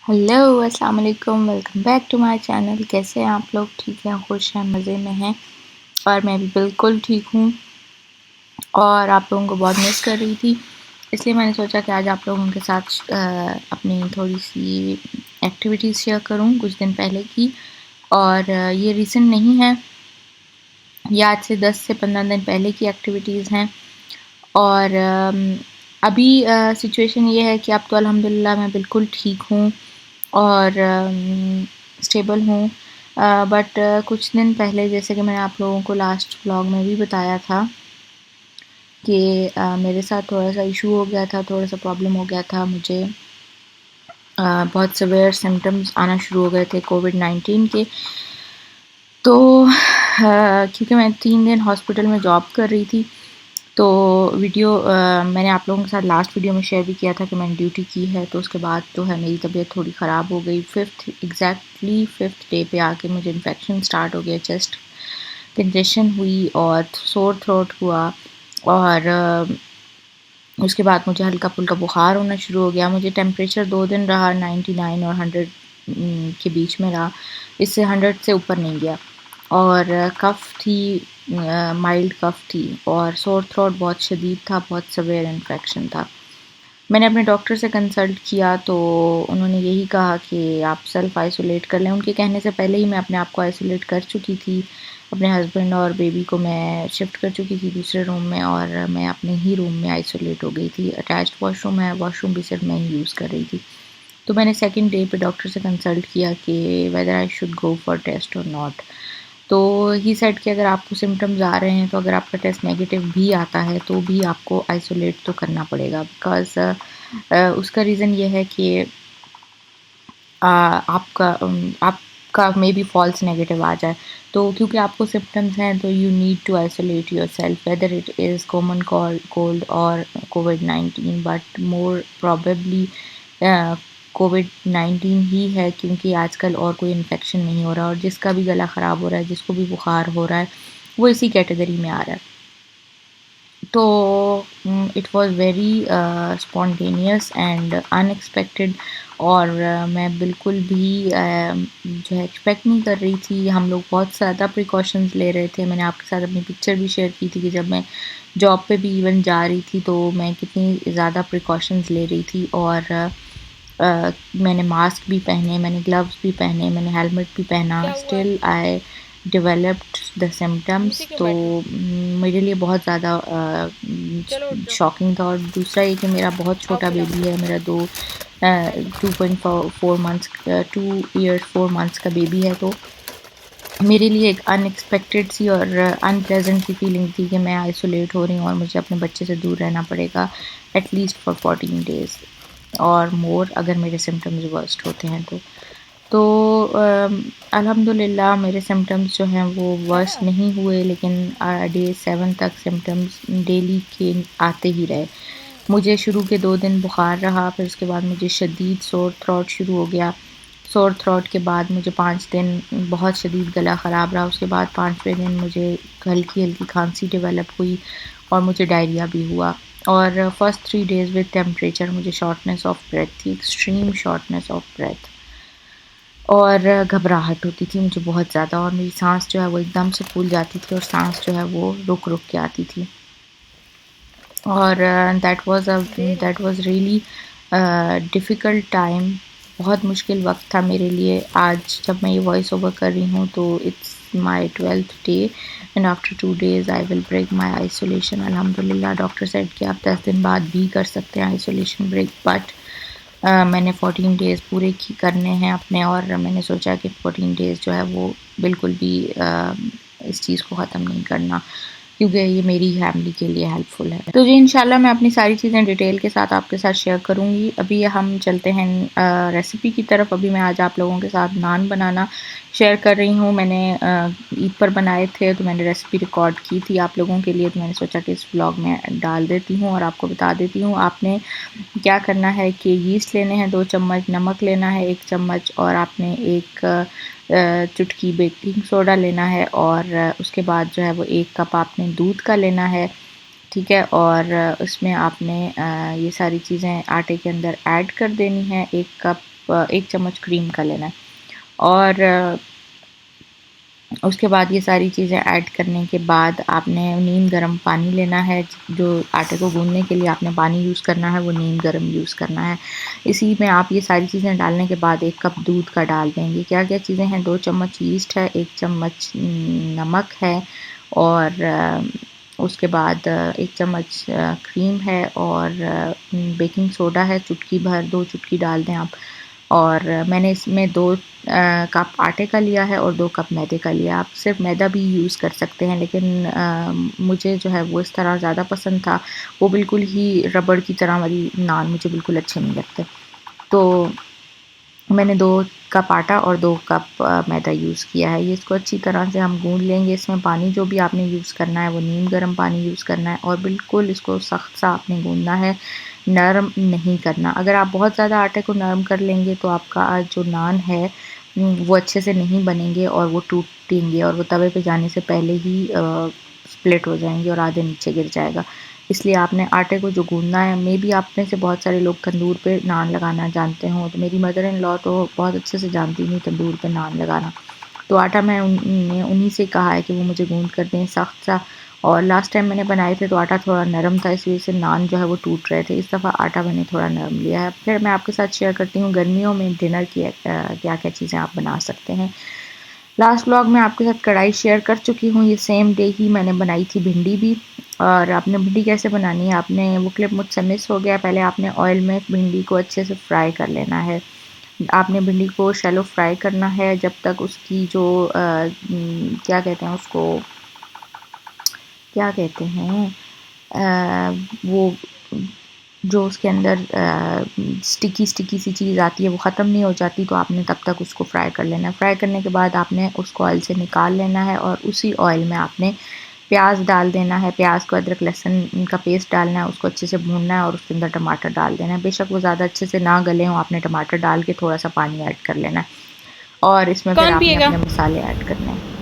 Hello अस्सलाम वालेकुम, welcome back to my channel. कैसे हैं आप लोग? ठीक हैं, खुश हैं, मज़े में हैं? और मैं भी बिल्कुल ठीक हूँ और आप लोगों को बहुत मिस कर रही थी, इसलिए मैंने सोचा कि आज आप लोगों के साथ अपनी थोड़ी-सी एक्टिविटीज़ शेयर करूँ कुछ दिन पहले की। और ये रीसेंट नहीं है, ये आज से 10 से 15 दिन पहले की एक्टिविटीज़ हैं। और अभी सिचुएशन ये है कि अब तो अल्हम्दुलिल्लाह मैं बिल्कुल ठीक हूँ और स्टेबल हूँ। बट कुछ दिन पहले, जैसे कि मैंने आप लोगों को लास्ट व्लॉग में भी बताया था कि मेरे साथ थोड़ा-सा इशू हो गया था, थोड़ा-सा प्रॉब्लम हो गया था। मुझे बहुत सीवियर सिम्पटम्स आना शुरू हो गए थे कोविड-19 के। तो क्योंकि मैं 3 दिन हॉस्पिटल में जॉब कर रही थी, तो वीडियो मैंने आप लोगों के साथ लास्ट वीडियो में शेयर भी किया था कि मैंने ड्यूटी की है। तो उसके बाद जो है मेरी तबीयत थोड़ी ख़राब हो गई। फिफ्थ डे पे आके मुझे इन्फेक्शन स्टार्ट हो गया, चेस्ट कंजेशन हुई और सोर थ्रोट हुआ। और उसके बाद मुझे हल्का-फुल्का बुखार होना शुरू हो गया। मुझे टेम्परेचर 2 दिन रहा, 99 और 100 के बीच में रहा, इससे 100 से ऊपर नहीं गया। और कफ़ थी, माइल्ड कफ़ थी और सोर थ्रोट बहुत शदीद था, बहुत सीवियर इन्फेक्शन था। मैंने अपने डॉक्टर से कंसल्ट किया तो उन्होंने यही कहा कि आप सेल्फ़ आइसोलेट कर लें। उनके कहने से पहले ही मैं अपने आप को आइसोलेट कर चुकी थी। अपने हस्बैंड और बेबी को मैं शिफ्ट कर चुकी थी दूसरे रूम में और मैं अपने ही रूम में आइसोलेट हो गई थी। अटैच्ड वॉशरूम है, वॉशरूम भी सिर्फ मैं ही यूज़ कर रही थी। तो मैंने सेकंड डे पे डॉक्टर से कंसल्ट किया कि whether I should go for test और नॉट। तो ही सेड कि अगर आपको सिम्पटम्स आ रहे हैं, तो अगर आपका टेस्ट नेगेटिव भी आता है तो भी आपको आइसोलेट तो करना पड़ेगा। बिकॉज़ उसका रीज़न ये है कि आपका मे बी फ़ॉल्स नेगेटिव आ जाए। तो क्योंकि आपको सिम्पटम्स हैं तो you need to isolate yourself whether it is common cold और कोविड-19, बट मोर प्रोबेबली कोविड-19 ही है, क्योंकि आजकल और कोई इन्फेक्शन नहीं हो रहा और जिसका भी गला ख़राब हो रहा है, जिसको भी बुखार हो रहा है, वो इसी कैटेगरी में आ रहा है। तो it was very spontaneous and unexpected. और मैं बिल्कुल भी जो है एक्सपेक्ट नहीं कर रही थी। हम लोग बहुत ज़्यादा प्रिकॉशंस ले रहे थे। मैंने आपके साथ अपनी पिक्चर भी शेयर की थी कि जब मैं जॉब पे भी इवन जा रही थी तो मैं कितनी ज़्यादा प्रिकॉशंस ले रही थी। और मैंने मास्क भी पहने, मैंने ग्लव्स भी पहने, मैंने हेलमेट भी पहना। क्या हुआ? Still I developed the symptoms. नीचे क्यों तो बैठे हो? मेरे लिए बहुत ज़्यादा चलो उठ जाओ। शॉकिंग था। और दूसरा ये कि मेरा बहुत आओ छोटा खिलाओ। बेबी है, मेरा आ जाओ। 2.4 मंथ्स 2 इयर्स 4 मंथ्स का बेबी है। तो मेरे लिए एक अनएक्सपेक्टेड सी और अनप्लेजेंट सी फीलिंग थी कि मैं आइसोलेट हो रही हूँ और मुझे अपने बच्चे से दूर रहना पड़ेगा एटलीस्ट फॉर 14 डेज़ और मोर, अगर मेरे सिम्पटम्स वर्स्ट होते हैं तो। तो अल्हम्दुलिल्लाह मेरे सिम्पटम्स जो हैं वो वर्स्ट खाया? नहीं हुए, लेकिन डे 7 तक सिम्पटम्स डेली के आते ही रहे। मुझे शुरू के 2 दिन बुखार रहा, फिर उसके बाद मुझे शदीद सोर थ्रोट शुरू हो गया। सोर थ्रोट के बाद मुझे 5 दिन बहुत शदीद गला ख़राब रहा। उसके बाद 5वें दिन मुझे हल्की-हल्की खाँसी डेवलप हुई और मुझे डायरिया भी हुआ। और फर्स्ट 3 डेज़ विद टेम्परेचर मुझे शॉर्टनेस ऑफ ब्रेथ थी, एक्सट्रीम शॉर्टनेस ऑफ ब्रेथ। और घबराहट होती थी मुझे बहुत ज़्यादा और मेरी साँस जो है वो एकदम से फूल जाती थी और साँस जो है वो रुक-रुक के आती थी। और there that was really difficult time. बहुत मुश्किल वक़्त था मेरे लिए। आज जब मैं ये वॉइस ओवर कर रही हूँ तो it's my 12th day and after 2 days I will break my isolation. अल्हम्दुलिल्लाह डॉक्टर सेड कि आप 10 दिन बाद भी कर सकते हैं आइसोलेशन ब्रेक, बट मैंने 14 डेज़ पूरे करने हैं अपने। और मैंने सोचा कि 14 डेज़ जो है वो बिल्कुल भी इस चीज़ को ख़त्म नहीं करना, क्योंकि ये मेरी फैमिली के लिए हेल्पफुल है। तो जी इंशाल्लाह मैं अपनी सारी चीज़ें डिटेल के साथ आपके साथ शेयर करूँगी। अभी हम चलते हैं रेसिपी की तरफ। अभी मैं आज आप लोगों के साथ नान बनाना शेयर कर रही हूँ। मैंने ईद पर बनाए थे तो मैंने रेसिपी रिकॉर्ड की थी आप लोगों के लिए, तो मैंने सोचा कि इस व्लॉग में डाल देती हूँ और आपको बता देती हूँ। आपने क्या करना है कि यीस्ट लेने हैं 2 चम्मच, नमक लेना है 1 चम्मच और आपने एक चुटकी बेकिंग सोडा लेना है। और उसके बाद जो है वो 1 कप आपने दूध का लेना है, ठीक है। और उसमें आपने ये सारी चीज़ें आटे के अंदर ऐड कर देनी है। 1 कप 1 चम्मच क्रीम का लेना है। और उसके बाद ये सारी चीज़ें ऐड करने के बाद आपने नीम गर्म पानी लेना है। जो आटे को गूँधने के लिए आपने पानी यूज़ करना है वो नीम गर्म यूज़ करना है। इसी में आप ये सारी चीज़ें डालने के बाद 1 कप दूध का डाल देंगे। क्या-क्या चीज़ें हैं, 2 चम्मच यीस्ट है, 1 चम्मच नमक है, और उसके बाद 1 चम्मच क्रीम है, और बेकिंग सोडा है चुटकी भर, 2 चुटकी डाल दें आप। और मैंने इसमें 2 कप आटे का लिया है और 2 कप मैदे का लिया। आप सिर्फ मैदा भी यूज़ कर सकते हैं, लेकिन मुझे जो है वो इस तरह ज़्यादा पसंद था। वो बिल्कुल ही रबड़ की तरह वाली नान मुझे बिल्कुल अच्छे नहीं लगते। तो मैंने 2 कप आटा और 2 कप मैदा यूज़ किया है। ये इसको अच्छी तरह से हम गूँध लेंगे। इसमें पानी जो भी आपने यूज़ करना है वो नीम गर्म पानी यूज़ करना है, और बिल्कुल इसको सख्त सा आपने गूँधना है, नरम नहीं करना। अगर आप बहुत ज़्यादा आटे को नरम कर लेंगे तो आपका जो नान है वो अच्छे से नहीं बनेंगे और वो टूटेंगे, और वो तवे पे जाने से पहले ही स्प्लिट हो जाएँगे और आधे नीचे गिर जाएगा। इसलिए आपने आटे को जो गूँधना है, मेबी आप में से बहुत सारे लोग तंदूर पे नान लगाना जानते हों, तो मेरी मदर इन लॉ तो बहुत अच्छे से जानती थी तंदूर पे नान लगाना। तो आटा मैं उन्हीं से कहा है कि वो मुझे गूँध कर दें सख्त सा। और लास्ट टाइम मैंने बनाए थे तो आटा थोड़ा नरम था, इस वजह से नान जो है वो टूट रहे थे। इस दफ़ा आटा मैंने थोड़ा नरम लिया है। फिर मैं आपके साथ शेयर करती हूँ गर्मियों में डिनर की क्या-क्या चीज़ें आप बना सकते हैं। लास्ट व्लॉग में आपके साथ कढ़ाई शेयर कर चुकी हूँ। ये सेम डे ही मैंने बनाई थी भिंडी भी। और आपने भिंडी कैसे बनानी है, आपने वो क्लिप मुझसे मिस हो गया। पहले आपने ऑयल में भिंडी को अच्छे से फ्राई कर लेना है। आपने भिंडी को शैलो फ्राई करना है जब तक उसकी जो क्या कहते हैं उसको, क्या कहते हैं, वो जो उसके अंदर स्टिकी स्टिकी सी चीज़ आती है वो ख़त्म नहीं हो जाती, तो आपने तब तक उसको फ्राई कर लेना है। फ्राई करने के बाद आपने उसको ऑयल से निकाल लेना है, और उसी ऑयल में आपने प्याज डाल देना है। प्याज को अदरक लहसुन का पेस्ट डालना है, उसको अच्छे से भूनना है, और उसके अंदर टमाटर डाल देना है। बेशक वो ज़्यादा अच्छे से ना गले हों, आपने टमाटर डाल के थोड़ा सा पानी ऐड कर लेना है, और इसमें फिर कौन आपने पिएगा? अपने मसाले ऐड करने हैं।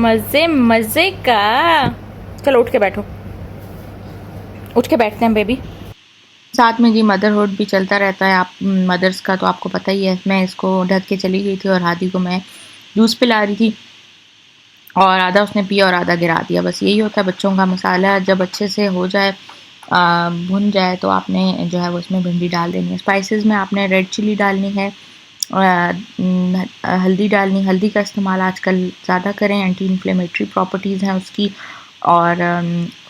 मज़े मज़े का। चलो उठ के बैठो, उठ के बैठते हैं बेबी। साथ में जी मदरहुड भी चलता रहता है। आप मदर्स का तो आपको पता ही है। मैं इसको ढक के चली गई थी और हादी को मैं जूस पिला रही थी, और आधा उसने पिया और आधा गिरा दिया। बस यही होता है बच्चों का। मसाला जब अच्छे से हो जाए, भुन जाए, तो आपने जो है वो इसमें भिंडी डाल देनी है। स्पाइसेस में आपने रेड चिली डालनी है, हल्दी डालनी। हल्दी का इस्तेमाल आजकल ज़्यादा करें, एंटी इन्फ्लेमेटरी प्रॉपर्टीज़ हैं उसकी। और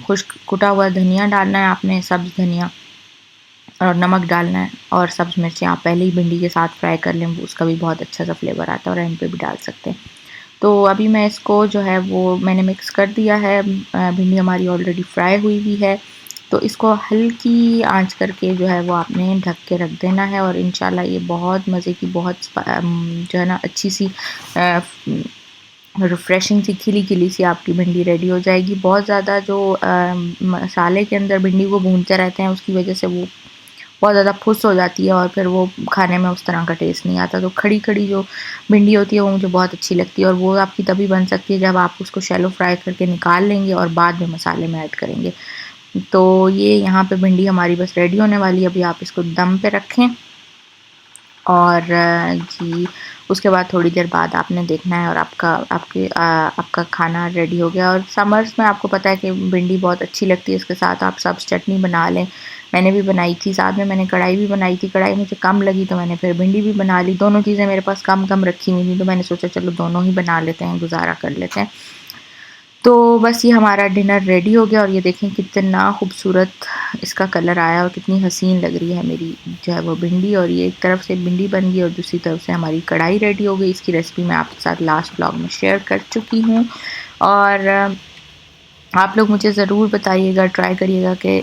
खुश्क कुटा हुआ धनिया डालना है आपने, सब्ज़ धनिया, और नमक डालना है, और सब्ज़ मिर्चें आप पहले ही भिंडी के साथ फ्राई कर लें, उसका भी बहुत अच्छा सा फ्लेवर आता है, और एंड पे भी डाल सकते हैं। तो अभी मैं इसको जो है वो मैंने मिक्स कर दिया है। भिंडी हमारी ऑलरेडी फ्राई हुई हुई है, तो इसको हल्की आंच करके जो है वो आपने ढक के रख देना है, और इंशाल्लाह ये बहुत मज़े की, बहुत जो है ना अच्छी सी रिफ़्रेशिंग सी खिली खिली सी आपकी भिंडी रेडी हो जाएगी। बहुत ज़्यादा जो मसाले के अंदर भिंडी को भूनते रहते हैं, उसकी वजह से वो बहुत ज़्यादा फुस हो जाती है, और फिर वो खाने में उस तरह का टेस्ट नहीं आता। तो खड़ी-खड़ी जो भिंडी होती है वो मुझे बहुत अच्छी लगती है, और वो आपकी तभी बन सकती है जब आप उसको शैलो फ्राई करके निकाल लेंगे और बाद में मसाले में ऐड करेंगे। तो ये यहाँ पे भिंडी हमारी बस रेडी होने वाली है। अभी आप इसको दम पे रखें, और जी उसके बाद थोड़ी देर बाद आपने देखना है, और आपका खाना रेडी हो गया। और समर्स में आपको पता है कि भिंडी बहुत अच्छी लगती है, इसके साथ आप सब्ज़ चटनी बना लें। मैंने भी बनाई थी, साथ में मैंने कढ़ाई भी बनाई थी। कढ़ाई मुझे कम लगी तो मैंने फिर भिंडी भी बना ली। दोनों चीज़ें मेरे पास कम कम रखी हुई थी, तो मैंने सोचा चलो दोनों ही बना लेते हैं, गुजारा कर लेते हैं। तो बस ये हमारा डिनर रेडी हो गया, और ये देखें कितना खूबसूरत इसका कलर आया, और कितनी हसीन लग रही है मेरी जो है वो भिंडी। और ये एक तरफ से भिंडी बन गई और दूसरी तरफ से हमारी कढ़ाई रेडी हो गई। इसकी रेसिपी मैं आपके साथ लास्ट ब्लॉग में शेयर कर चुकी हूँ, और आप लोग मुझे ज़रूर बताइएगा, ट्राई करिएगा कि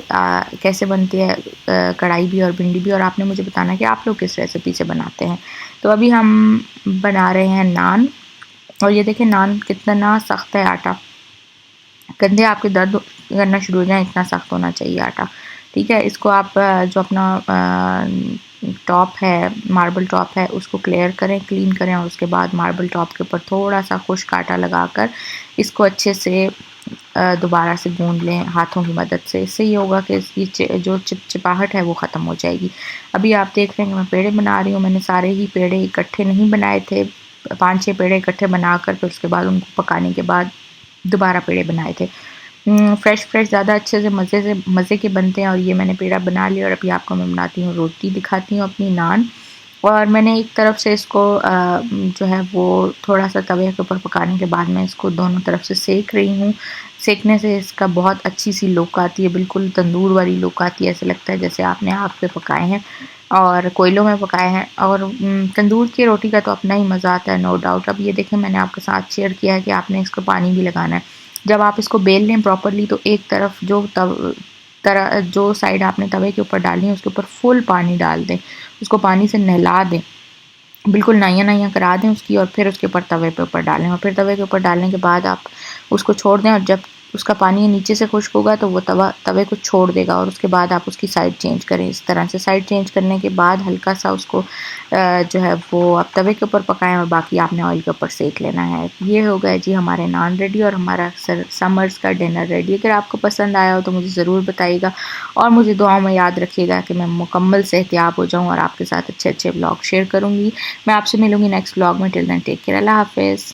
कैसे बनती है कढ़ाई भी और भिंडी भी, और आपने मुझे बताना कि आप लोग किस रेसिपी से बनाते हैं। तो अभी हम बना रहे हैं नान, और ये देखें नान कितना सख्त है आटा, कंधे आपके दर्द करना शुरू हो जाए, इतना सख्त होना चाहिए आटा। ठीक है, इसको आप जो अपना टॉप है, मार्बल टॉप है, उसको क्लियर करें, क्लीन करें और उसके बाद मार्बल टॉप के ऊपर थोड़ा सा खुश्क आटा लगाकर इसको अच्छे से दोबारा से गूंद लें हाथों की मदद से। इससे ये होगा कि इसकी जो चिपचिपाहट है वो ख़त्म हो जाएगी। अभी आप देख रहे हैं कि मैं पेड़े बना रही हूँ। मैंने सारे ही पेड़े इकट्ठे नहीं बनाए थे, 5-6 पेड़े इकट्ठे बनाकर फिर उसके बाद उनको पकाने के बाद दोबारा पेड़े बनाए थे। फ्रेश ज़्यादा अच्छे से मज़े के बनते हैं। और ये मैंने पेड़ा बना लिया और अभी आपको मैं बनाती हूँ रोटी, दिखाती हूँ अपनी नान। और मैंने एक तरफ से इसको जो है वो थोड़ा-सा तवे के ऊपर पकाने के बाद मैं इसको दोनों तरफ से सेक रही हूँ। सेकने से इसका बहुत अच्छी-सी लुक आती है, बिल्कुल तंदूर वाली लुक आती है, ऐसा लगता है जैसे आपने आग पे पकाए हैं और कोयलों में पकाए हैं। और तंदूर की रोटी का तो अपना ही मज़ा आता है, नो डाउट। अब ये देखें, मैंने आपके साथ शेयर किया है कि आपने इसको पानी भी लगाना है। जब आप इसको बेल लें प्रॉपर्ली तो एक तरफ जो साइड आपने तवे के ऊपर डालनी है उसके ऊपर फुल पानी डाल दें, उसको पानी से नहला दें, बिल्कुल नाइयाँ-नाइयाँ करा दें उसकी और फिर उसके ऊपर तवे पे ऊपर डालें। और फिर तवे के ऊपर डालने के बाद आप उसको छोड़ दें और जब उसका पानी नीचे से खुश्क होगा तो वो तवे को छोड़ देगा और उसके बाद आप उसकी साइड चेंज करें। इस तरह से साइड चेंज करने के बाद हल्का सा उसको जो है वो आप तवे के ऊपर पकाएं और बाकी आपने ऑयल के ऊपर सेक लेना है। ये हो गया जी हमारे नान रेडी और हमारा समर्स का डिनर रेडी। अगर आपको पसंद आया हो तो मुझे ज़रूर बताइएगा और मुझे दुआओं में याद रखिएगा कि मैं मुकम्मल सेहतियाब हो जाऊँ और आपके साथ अच्छे-अच्छे व्लॉग शेयर करूँगी। मैं आपसे मिलूँगी नेक्स्ट व्लॉग में। टिल देन टेक केयर, अल्लाह हाफ़िज़।